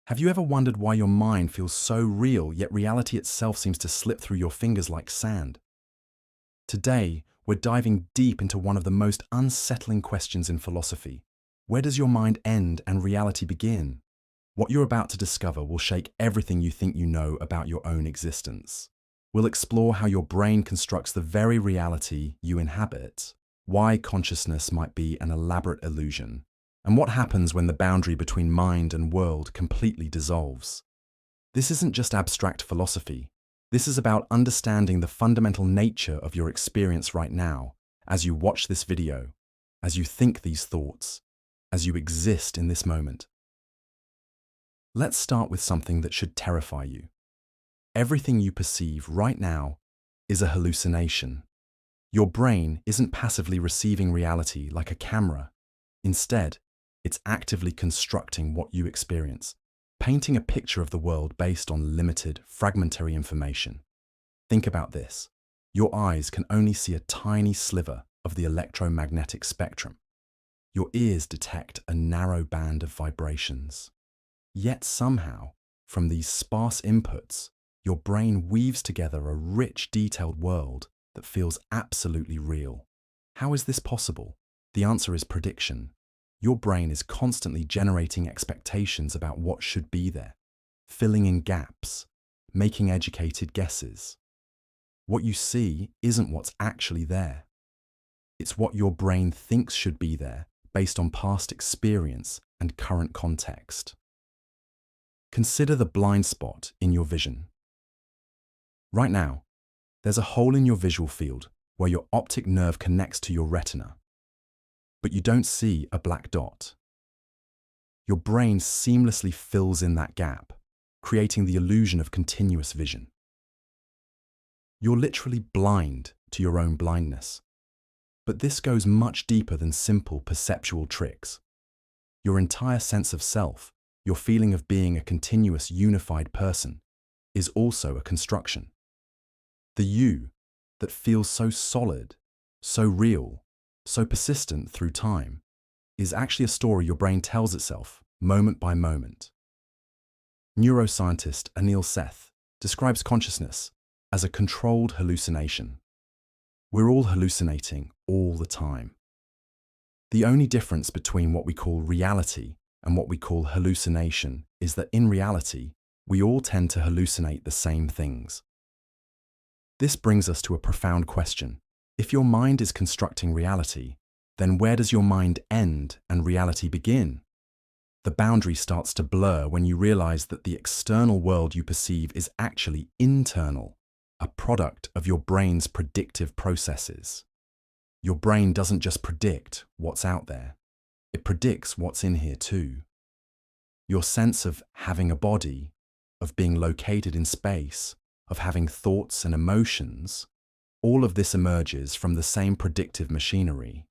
Have you ever wondered why your mind feels so real, yet reality itself seems to slip through your fingers like sand? Today, we're diving deep into one of the most unsettling questions in philosophy. Where does your mind end and reality begin? What you're about to discover will shake everything you think you know about your own existence. We'll explore how your brain constructs the very reality you inhabit, why consciousness might be an elaborate illusion, and what happens when the boundary between mind and world completely dissolves. This isn't just abstract philosophy. This is about understanding the fundamental nature of your experience right now, as you watch this video, as you think these thoughts, as you exist in this moment. Let's start with something that should terrify you. Everything you perceive right now is a hallucination. Your brain isn't passively receiving reality like a camera. Instead, it's actively constructing what you experience, painting a picture of the world based on limited, fragmentary information. Think about this. Your eyes can only see a tiny sliver of the electromagnetic spectrum. Your ears detect a narrow band of vibrations. Yet somehow, from these sparse inputs, your brain weaves together a rich, detailed world that feels absolutely real. How is this possible? The answer is prediction. Your brain is constantly generating expectations about what should be there, filling in gaps, making educated guesses. What you see isn't what's actually there. It's what your brain thinks should be there based on past experience and current context. Consider the blind spot in your vision. Right now, there's a hole in your visual field where your optic nerve connects to your retina, but you don't see a black dot. Your brain seamlessly fills in that gap, creating the illusion of continuous vision. You're literally blind to your own blindness. But this goes much deeper than simple perceptual tricks. Your entire sense of self, your feeling of being a continuous, unified person, is also a construction. The you that feels so solid, so real, so persistent through time, is actually a story your brain tells itself, moment by moment. Neuroscientist Anil Seth describes consciousness as a controlled hallucination. We're all hallucinating all the time. The only difference between what we call reality and what we call hallucination is that in reality, we all tend to hallucinate the same things. This brings us to a profound question. If your mind is constructing reality, then where does your mind end and reality begin? The boundary starts to blur when you realize that the external world you perceive is actually internal, a product of your brain's predictive processes. Your brain doesn't just predict what's out there, it predicts what's in here too. Your sense of having a body, of being located in space, of having thoughts and emotions, all of this emerges from the same predictive machinery.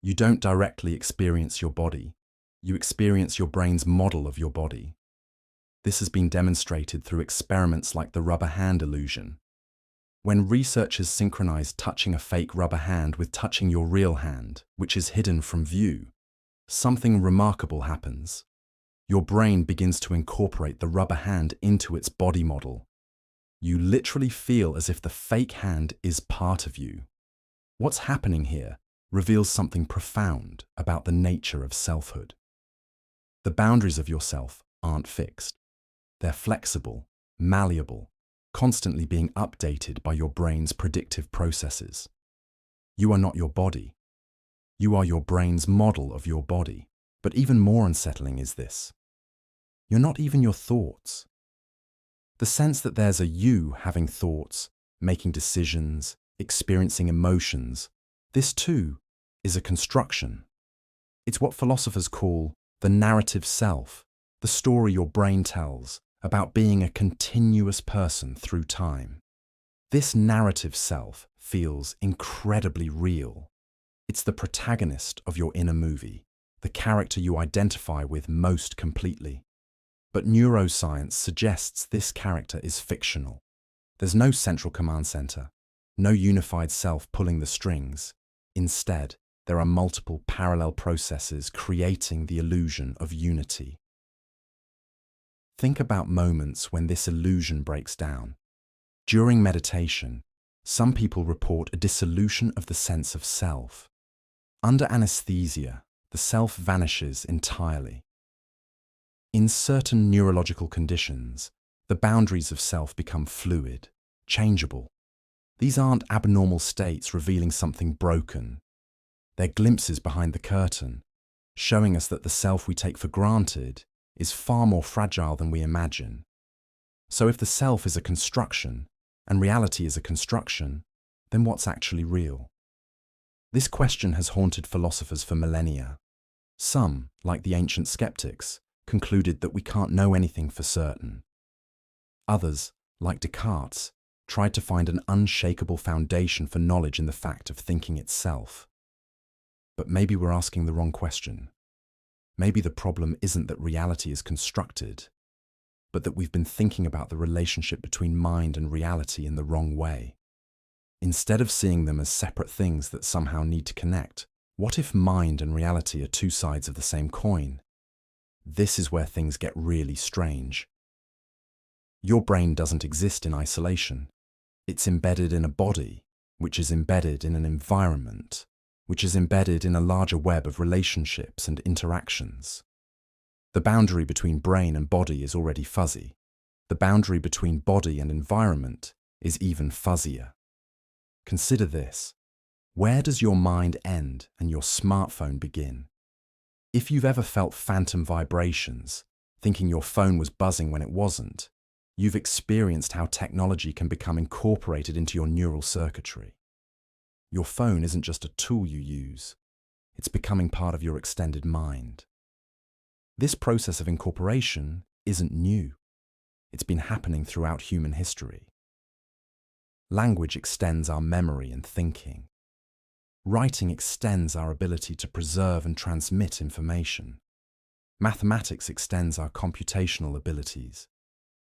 You don't directly experience your body, you experience your brain's model of your body. This has been demonstrated through experiments like the rubber hand illusion. When researchers synchronize touching a fake rubber hand with touching your real hand, which is hidden from view, something remarkable happens. Your brain begins to incorporate the rubber hand into its body model. You literally feel as if the fake hand is part of you. What's happening here reveals something profound about the nature of selfhood. The boundaries of yourself aren't fixed. They're flexible, malleable, constantly being updated by your brain's predictive processes. You are not your body. You are your brain's model of your body. But even more unsettling is this. You're not even your thoughts. The sense that there's a you having thoughts, making decisions, experiencing emotions, this too is a construction. It's what philosophers call the narrative self, the story your brain tells about being a continuous person through time. This narrative self feels incredibly real. It's the protagonist of your inner movie, the character you identify with most completely. But neuroscience suggests this character is fictional. There's no central command center, no unified self pulling the strings. Instead, there are multiple parallel processes creating the illusion of unity. Think about moments when this illusion breaks down. During meditation, some people report a dissolution of the sense of self. Under anesthesia, the self vanishes entirely. In certain neurological conditions, the boundaries of self become fluid, changeable. These aren't abnormal states revealing something broken. They're glimpses behind the curtain, showing us that the self we take for granted is far more fragile than we imagine. So if the self is a construction, and reality is a construction, then what's actually real? This question has haunted philosophers for millennia. Some, like the ancient skeptics, concluded that we can't know anything for certain. Others, like Descartes, tried to find an unshakable foundation for knowledge in the fact of thinking itself. But maybe we're asking the wrong question. Maybe the problem isn't that reality is constructed, but that we've been thinking about the relationship between mind and reality in the wrong way. Instead of seeing them as separate things that somehow need to connect, what if mind and reality are two sides of the same coin? This is where things get really strange. Your brain doesn't exist in isolation. It's embedded in a body, which is embedded in an environment, which is embedded in a larger web of relationships and interactions. The boundary between brain and body is already fuzzy. The boundary between body and environment is even fuzzier. Consider this. Where does your mind end and your smartphone begin? If you've ever felt phantom vibrations, thinking your phone was buzzing when it wasn't, you've experienced how technology can become incorporated into your neural circuitry. Your phone isn't just a tool you use. It's becoming part of your extended mind. This process of incorporation isn't new. It's been happening throughout human history. Language extends our memory and thinking. Writing extends our ability to preserve and transmit information. Mathematics extends our computational abilities.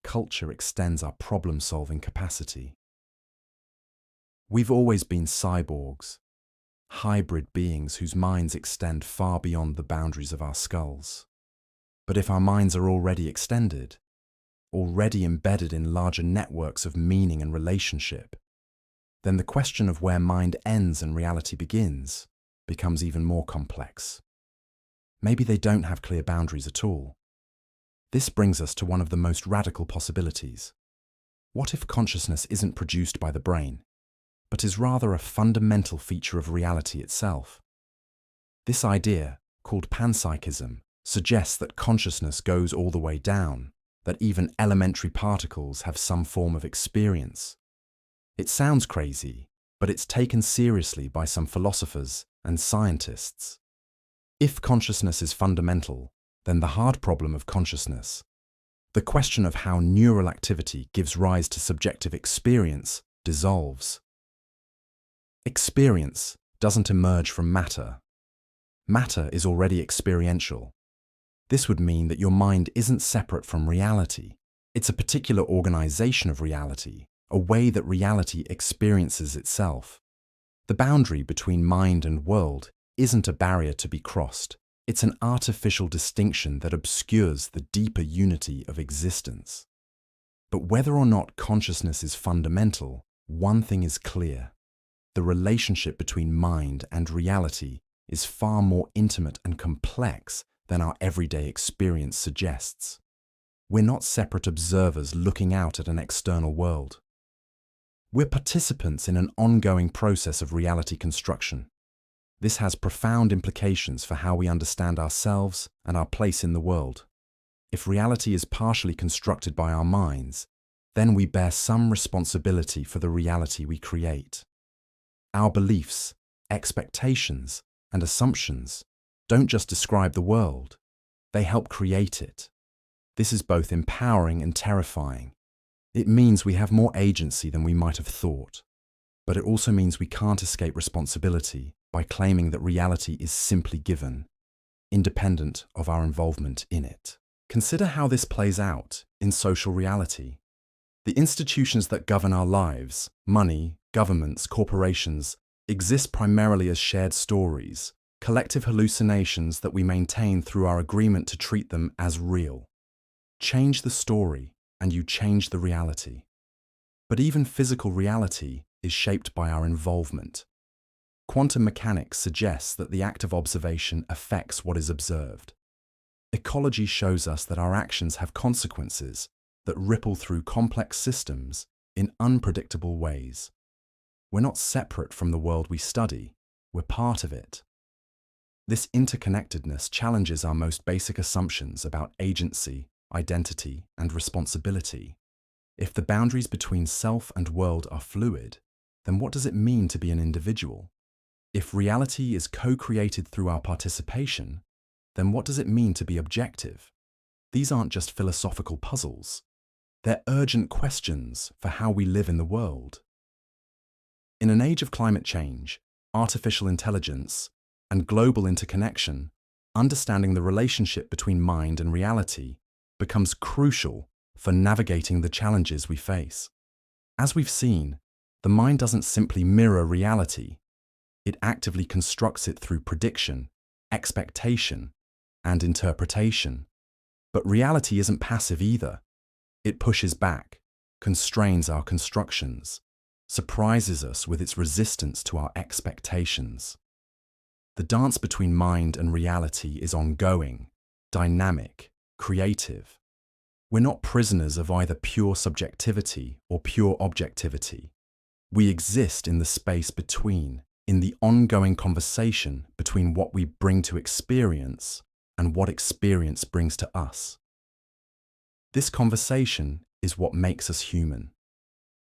Culture extends our problem-solving capacity. We've always been cyborgs, hybrid beings whose minds extend far beyond the boundaries of our skulls. But if our minds are already extended, already embedded in larger networks of meaning and relationship, then the question of where mind ends and reality begins becomes even more complex. Maybe they don't have clear boundaries at all. This brings us to one of the most radical possibilities. What if consciousness isn't produced by the brain, but is rather a fundamental feature of reality itself? This idea, called panpsychism, suggests that consciousness goes all the way down, that even elementary particles have some form of experience. It sounds crazy, but it's taken seriously by some philosophers and scientists. If consciousness is fundamental, then the hard problem of consciousness, the question of how neural activity gives rise to subjective experience, dissolves. Experience doesn't emerge from matter. Matter is already experiential. This would mean that your mind isn't separate from reality. It's a particular organization of reality, a way that reality experiences itself. The boundary between mind and world isn't a barrier to be crossed. It's an artificial distinction that obscures the deeper unity of existence. But whether or not consciousness is fundamental, one thing is clear. The relationship between mind and reality is far more intimate and complex than our everyday experience suggests. We're not separate observers looking out at an external world. We're participants in an ongoing process of reality construction. This has profound implications for how we understand ourselves and our place in the world. If reality is partially constructed by our minds, then we bear some responsibility for the reality we create. Our beliefs, expectations, and assumptions don't just describe the world, they help create it. This is both empowering and terrifying. It means we have more agency than we might have thought, but it also means we can't escape responsibility by claiming that reality is simply given, independent of our involvement in it. Consider how this plays out in social reality. The institutions that govern our lives, money, governments, corporations, exist primarily as shared stories, collective hallucinations that we maintain through our agreement to treat them as real. Change the story, and you change the reality. But even physical reality is shaped by our involvement. Quantum mechanics suggests that the act of observation affects what is observed. Ecology shows us that our actions have consequences that ripple through complex systems in unpredictable ways. We're not separate from the world we study, we're part of it. This interconnectedness challenges our most basic assumptions about agency, identity, and responsibility. If the boundaries between self and world are fluid, then what does it mean to be an individual? If reality is co-created through our participation, then what does it mean to be objective? These aren't just philosophical puzzles. They're urgent questions for how we live in the world. In an age of climate change, artificial intelligence, and global interconnection, understanding the relationship between mind and reality becomes crucial for navigating the challenges we face. As we've seen, the mind doesn't simply mirror reality. It actively constructs it through prediction, expectation, and interpretation. But reality isn't passive either. It pushes back, constrains our constructions, surprises us with its resistance to our expectations. The dance between mind and reality is ongoing, dynamic, creative. We're not prisoners of either pure subjectivity or pure objectivity. We exist in the space between, in the ongoing conversation between what we bring to experience and what experience brings to us. This conversation is what makes us human.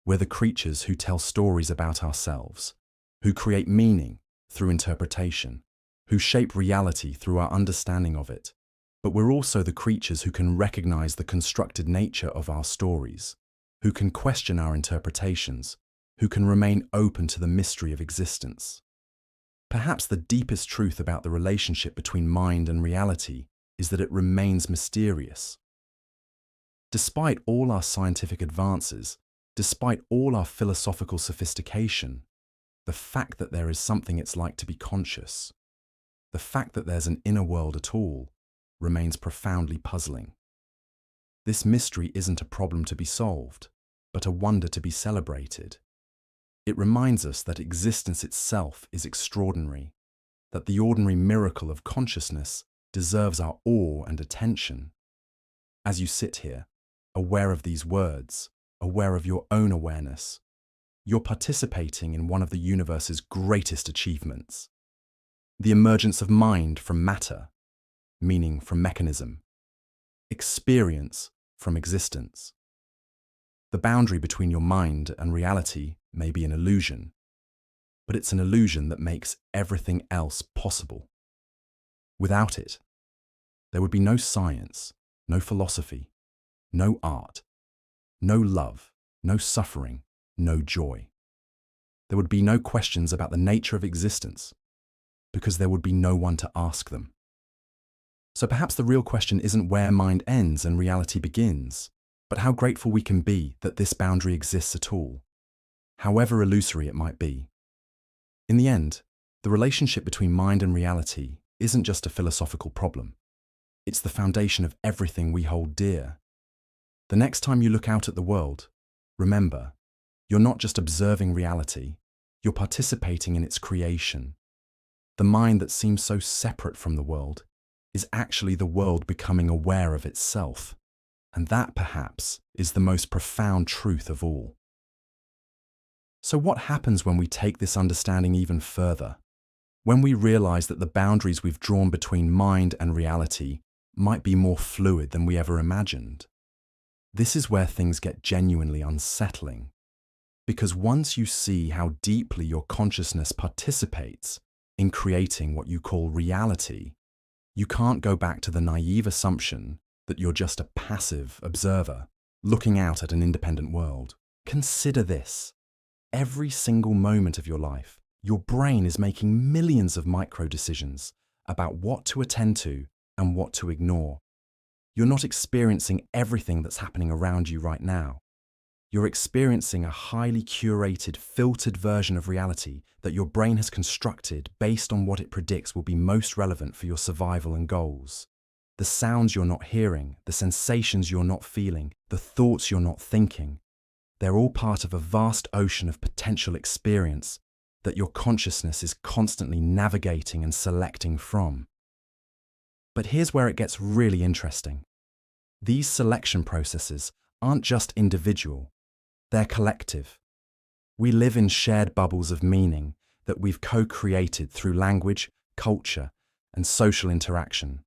We're the creatures who tell stories about ourselves, who create meaning through interpretation, who shape reality through our understanding of it. But we're also the creatures who can recognize the constructed nature of our stories, who can question our interpretations, who can remain open to the mystery of existence. Perhaps the deepest truth about the relationship between mind and reality is that it remains mysterious. Despite all our scientific advances, despite all our philosophical sophistication, the fact that there is something it's like to be conscious, the fact that there's an inner world at all, remains profoundly puzzling. This mystery isn't a problem to be solved, but a wonder to be celebrated. It reminds us that existence itself is extraordinary, that the ordinary miracle of consciousness deserves our awe and attention. As you sit here, aware of these words, aware of your own awareness, you're participating in one of the universe's greatest achievements. The emergence of mind from matter, meaning from mechanism, experience from existence. The boundary between your mind and reality may be an illusion, but it's an illusion that makes everything else possible. Without it, there would be no science, no philosophy, no art, no love, no suffering, no joy. There would be no questions about the nature of existence, because there would be no one to ask them. So perhaps the real question isn't where mind ends and reality begins, but how grateful we can be that this boundary exists at all, however illusory it might be. In the end, the relationship between mind and reality isn't just a philosophical problem. It's the foundation of everything we hold dear. The next time you look out at the world, remember, you're not just observing reality, you're participating in its creation. The mind that seems so separate from the world is actually the world becoming aware of itself. And that, perhaps, is the most profound truth of all. So what happens when we take this understanding even further? When we realize that the boundaries we've drawn between mind and reality might be more fluid than we ever imagined? This is where things get genuinely unsettling. Because once you see how deeply your consciousness participates in creating what you call reality, you can't go back to the naive assumption that you're just a passive observer looking out at an independent world. Consider this. Every single moment of your life, your brain is making millions of micro decisions about what to attend to and what to ignore. You're not experiencing everything that's happening around you right now. You're experiencing a highly curated, filtered version of reality that your brain has constructed based on what it predicts will be most relevant for your survival and goals. The sounds you're not hearing, the sensations you're not feeling, the thoughts you're not thinking, they're all part of a vast ocean of potential experience that your consciousness is constantly navigating and selecting from. But here's where it gets really interesting. These selection processes aren't just individual, they're collective. We live in shared bubbles of meaning that we've co-created through language, culture, and social interaction.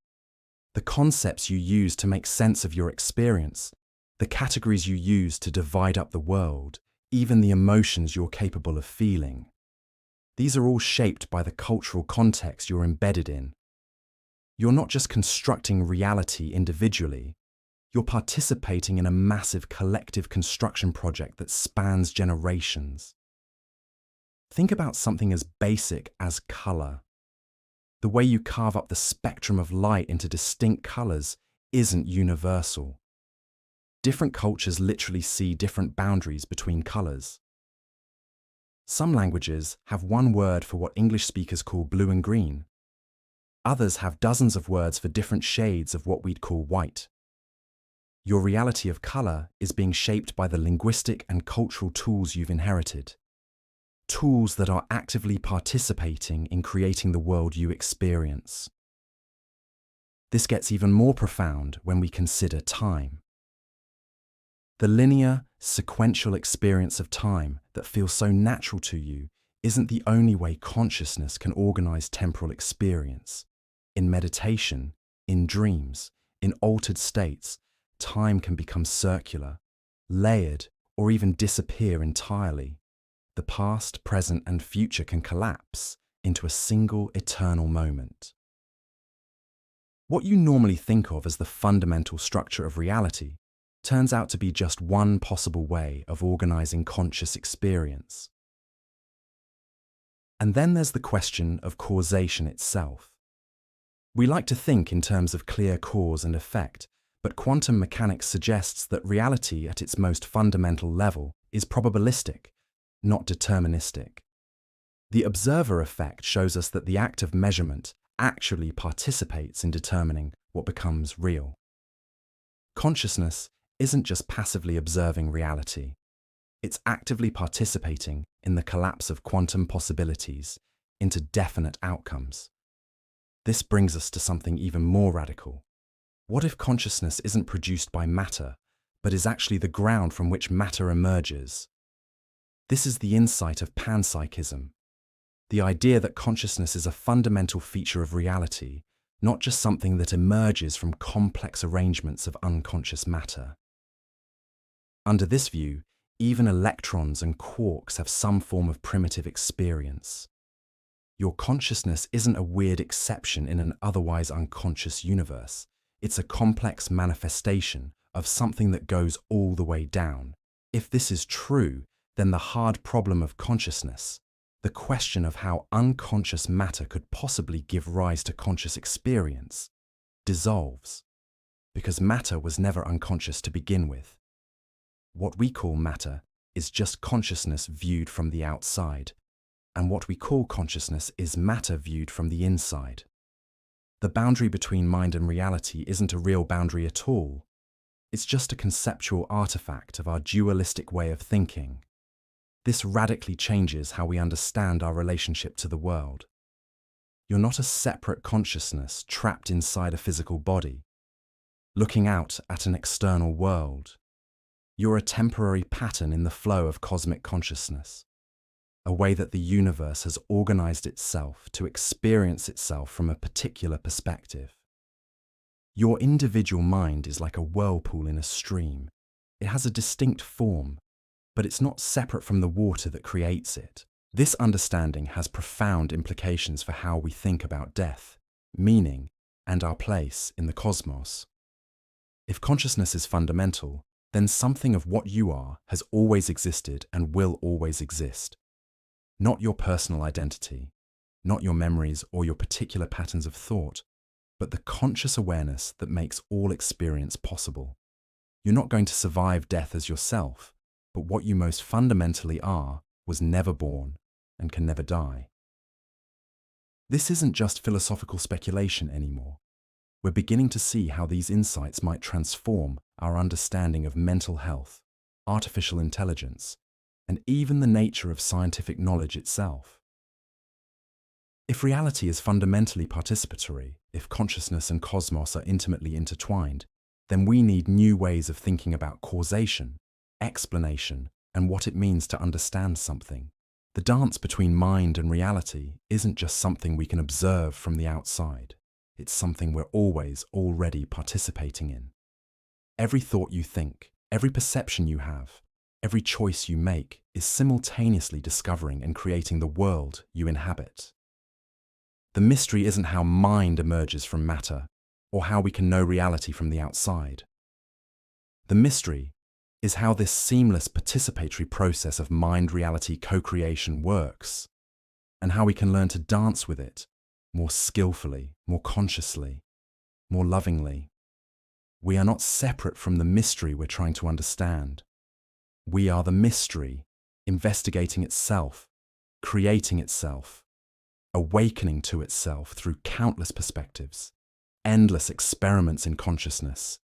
The concepts you use to make sense of your experience, the categories you use to divide up the world, even the emotions you're capable of feeling. These are all shaped by the cultural context you're embedded in. You're not just constructing reality individually, you're participating in a massive collective construction project that spans generations. Think about something as basic as color. The way you carve up the spectrum of light into distinct colors isn't universal. Different cultures literally see different boundaries between colors. Some languages have one word for what English speakers call blue and green. Others have dozens of words for different shades of what we'd call white. Your reality of color is being shaped by the linguistic and cultural tools you've inherited. Tools that are actively participating in creating the world you experience. This gets even more profound when we consider time. The linear, sequential experience of time that feels so natural to you isn't the only way consciousness can organize temporal experience. In meditation, in dreams, in altered states, time can become circular, layered, or even disappear entirely. The past, present, and future can collapse into a single eternal moment. What you normally think of as the fundamental structure of reality turns out to be just one possible way of organizing conscious experience. And then there's the question of causation itself. We like to think in terms of clear cause and effect, but quantum mechanics suggests that reality at its most fundamental level is probabilistic, not deterministic. The observer effect shows us that the act of measurement actually participates in determining what becomes real. Consciousness isn't just passively observing reality. It's actively participating in the collapse of quantum possibilities into definite outcomes. This brings us to something even more radical. What if consciousness isn't produced by matter, but is actually the ground from which matter emerges? This is the insight of panpsychism, the idea that consciousness is a fundamental feature of reality, not just something that emerges from complex arrangements of unconscious matter. Under this view, even electrons and quarks have some form of primitive experience. Your consciousness isn't a weird exception in an otherwise unconscious universe. It's a complex manifestation of something that goes all the way down. If this is true, then the hard problem of consciousness, the question of how unconscious matter could possibly give rise to conscious experience, dissolves, because matter was never unconscious to begin with. What we call matter is just consciousness viewed from the outside, and what we call consciousness is matter viewed from the inside. The boundary between mind and reality isn't a real boundary at all. It's just a conceptual artifact of our dualistic way of thinking. This radically changes how we understand our relationship to the world. You're not a separate consciousness trapped inside a physical body, looking out at an external world. You're a temporary pattern in the flow of cosmic consciousness, a way that the universe has organized itself to experience itself from a particular perspective. Your individual mind is like a whirlpool in a stream. It has a distinct form, but it's not separate from the water that creates it. This understanding has profound implications for how we think about death, meaning, and our place in the cosmos. If consciousness is fundamental, then something of what you are has always existed and will always exist. Not your personal identity, not your memories or your particular patterns of thought, but the conscious awareness that makes all experience possible. You're not going to survive death as yourself, but what you most fundamentally are was never born and can never die. This isn't just philosophical speculation anymore. we're beginning to see how these insights might transform our understanding of mental health, artificial intelligence, and even the nature of scientific knowledge itself. If reality is fundamentally participatory, if consciousness and cosmos are intimately intertwined, then we need new ways of thinking about causation, explanation, and what it means to understand something. The dance between mind and reality isn't just something we can observe from the outside. It's something we're always already participating in. Every thought you think, every perception you have, every choice you make is simultaneously discovering and creating the world you inhabit. The mystery isn't how mind emerges from matter or how we can know reality from the outside. The mystery is how this seamless participatory process of mind-reality co-creation works, and how we can learn to dance with it more skillfully, more consciously, more lovingly. We are not separate from the mystery we're trying to understand. We are the mystery, investigating itself, creating itself, awakening to itself through countless perspectives, endless experiments in consciousness,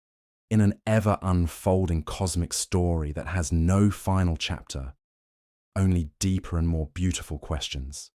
in an ever-unfolding cosmic story that has no final chapter, only deeper and more beautiful questions.